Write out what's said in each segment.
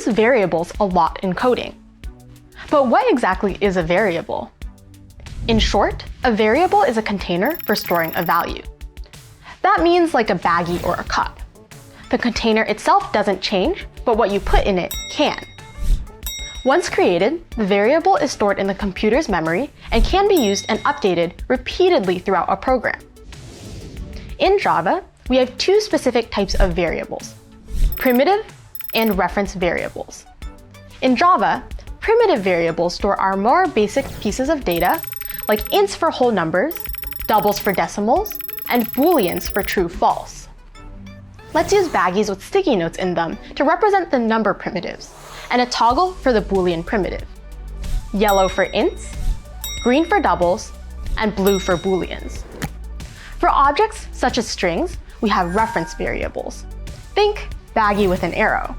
use variables a lot in coding. But what exactly is a variable? In short, a variable is a container for storing a value. That means like a baggie or a cup. The container itself doesn't change, but what you put in it can. Once created, the variable is stored in the computer's memory and can be used and updated repeatedly throughout a program. In Java, we have two specific types of variables: primitive and reference variables. In Java, primitive variables store our more basic pieces of data, like ints for whole numbers, doubles for decimals, and booleans for true/false. Let's use baggies with sticky notes in them to represent the number primitives, and a toggle for the boolean primitive. Yellow for ints, green for doubles, and blue for booleans. For objects such as strings, we have reference variables. Think baggie with an arrow.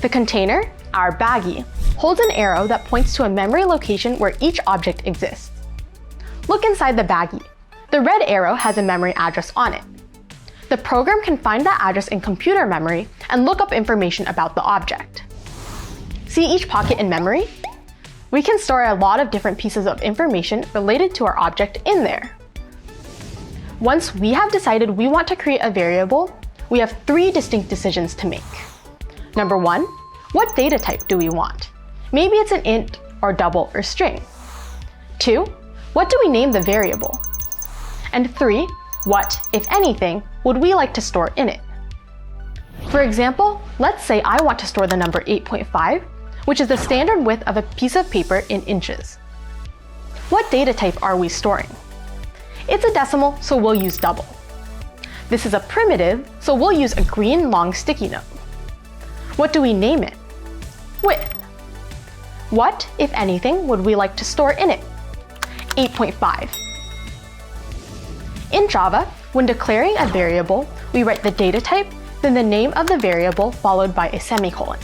The container, our baggie, holds an arrow that points to a memory location where each object exists. Look inside the baggie. The red arrow has a memory address on it. The program can find that address in computer memory and look up information about the object. See each pocket in memory? We can store a lot of different pieces of information related to our object in there. Once we have decided we want to create a variable, we have three distinct decisions to make. Number one, what data type do we want? Maybe it's an int or double or string. 2, what do we name the variable? And 3, what, if anything, would we like to store in it? For example, let's say I want to store the number 8.5, which is the standard width of a piece of paper in inches. What data type are we storing? It's a decimal, so we'll use double. This is a primitive, so we'll use a green long sticky note. What do we name it? Width. What, if anything, would we like to store in it? 8.5. In Java, when declaring a variable, we write the data type, then the name of the variable followed by a semicolon.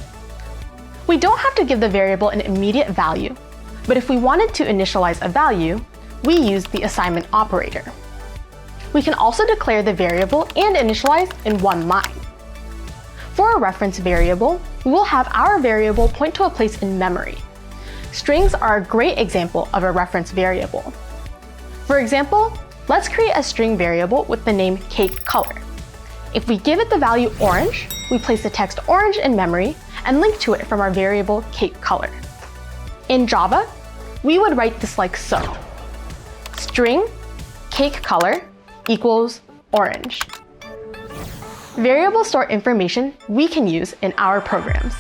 We don't have to give the variable an immediate value, but if we wanted to initialize a value, we use the assignment operator. We can also declare the variable and initialize in one line. For a reference variable, we will have our variable point to a place in memory. Strings are a great example of a reference variable. For example, let's create a string variable with the name cake color. If we give it the value orange, we place the text orange in memory and link to it from our variable cake color. In Java, we would write this like so: string cake color equals orange. Variables store information we can use in our programs.